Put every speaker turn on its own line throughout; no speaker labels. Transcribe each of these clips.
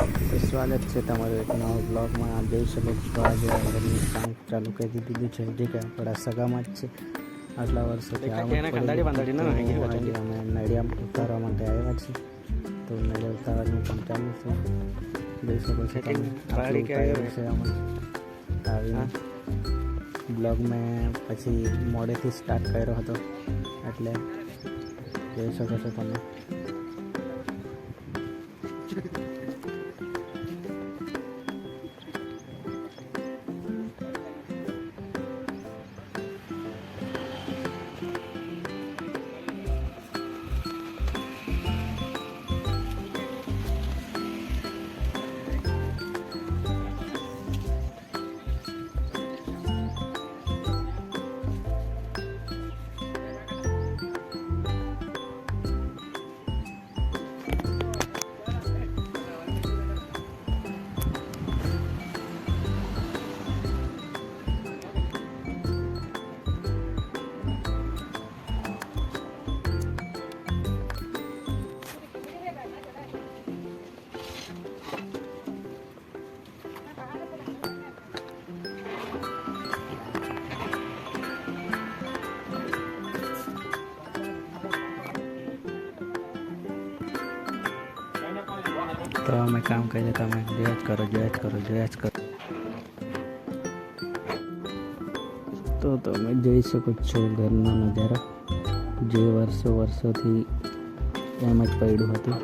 તો સ્વાગત છે તમારું એક નવા બ્લોગમાં. આ જોઈ શકો છો આજે ઘરની કામ ચાલુ કરી દીધું છે, જે કે આપણા સગામાં જ છે. આટલા વર્ષોથી આજે અમે નળિયા ઉતારવા માટે આવ્યા છીએ. તો નળિયા ઉતારવાનું કામ ચાલુ છે. જોઈ શકો છો તમે આવીને બ્લોગ મેં પછી મોડેથી સ્ટાર્ટ કર્યો હતો, એટલે જોઈ શકો છો તમે. તો અમે કામ કરીએ, તમે જોયા જ કરો. તો તમે જોઈ શકો છો ઘરનો નજારો, જે વર્ષોથી એમ જ પડ્યું હતું.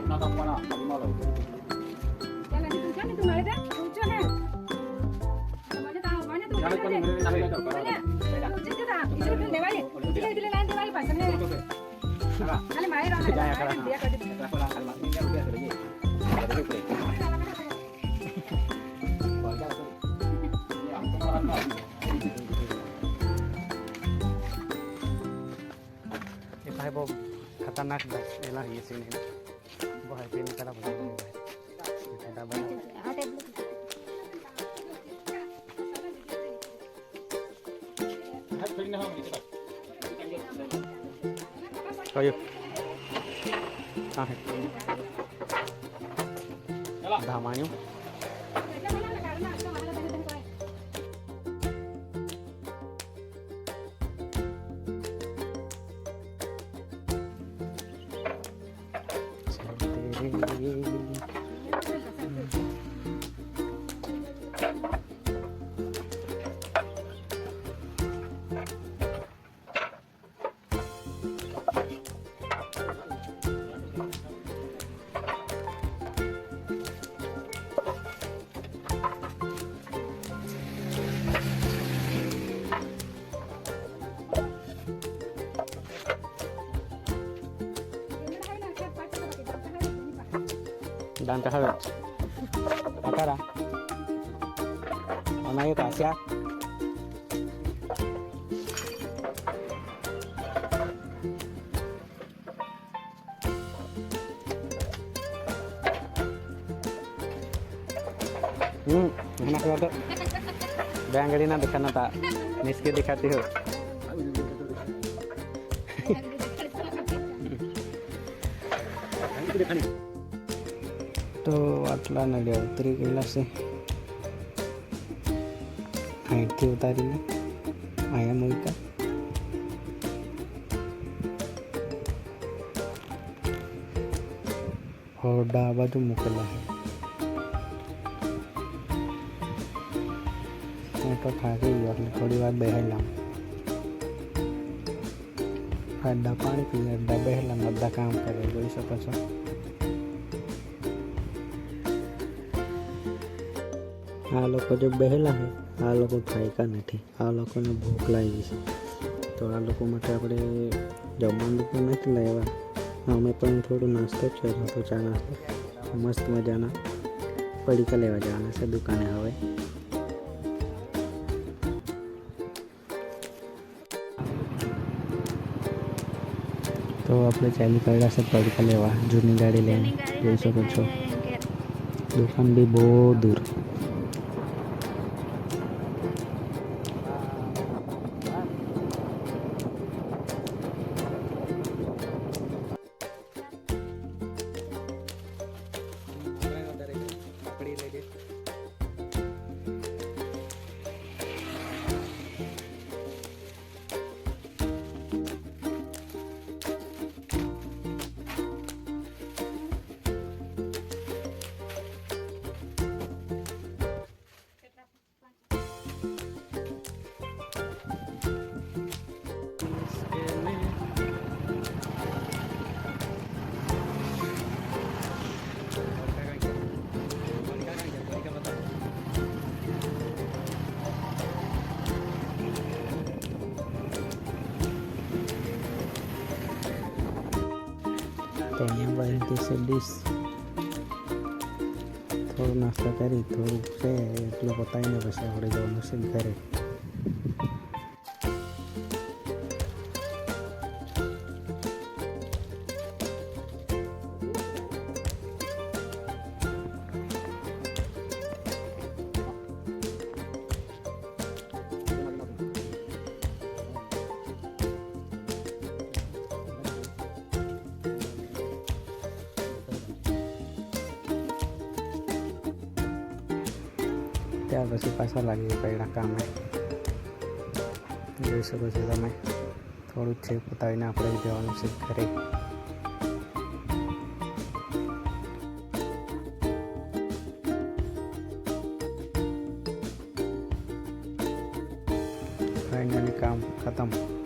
भाई वो खतरनाक एला ये सीन है, वो है पेन करा बना है हाँ है धामायूं dan terhadap akara mana yuk Asia enak banget Banggalina dikhana tak niski dikhati ho તો આટલા નળિયા ઉતરી ગયેલા છે. અહીંથી ઉતારીને અહીંયા મૂક્યા. હોરડા આ બાજુ મૂકેલા છે. હું તો થાકી ગયો એટલે થોડી વાર બેહેલા. અડ્ડા પાણી પીને અડ્ડા બેહેલા, બધા કામ કરે, જોઈ શકો છો. આ લોકો જો બેહેલા છે, આ લોકો થાક્યા નથી, આ લોકોને ભૂખ લાગી છે. તો આ લોકો માટે આપણે જમવાનું પણ નથી લાવ્યા. અમે પણ થોડું નાસ્તો જ કર્યો હતો, ચા નાસ્તો. મસ્ત મજાના પડીકા લેવા જવાના છે દુકાને હવે. તો આપણે ચાલુ કર્યા છે પડીકા લેવા, જૂની ગાડી લઈને. જોઈ શકો છો દુકાન બી બહુ દૂર. અહીંથી છે ડીશ. થોડું નાસ્તો કરી થોડુંક છે એટલું પતાવીને પછી આપણે જવાનું છે ઘરે. ત્યાર પછી પાછા લાગી પડ્યા કામે. જોઈ શકો છો તમે, થોડું જ છે પતાવીને આપણે જવાનું છે ઘરે. ફાઇનલી કામ ખતમ.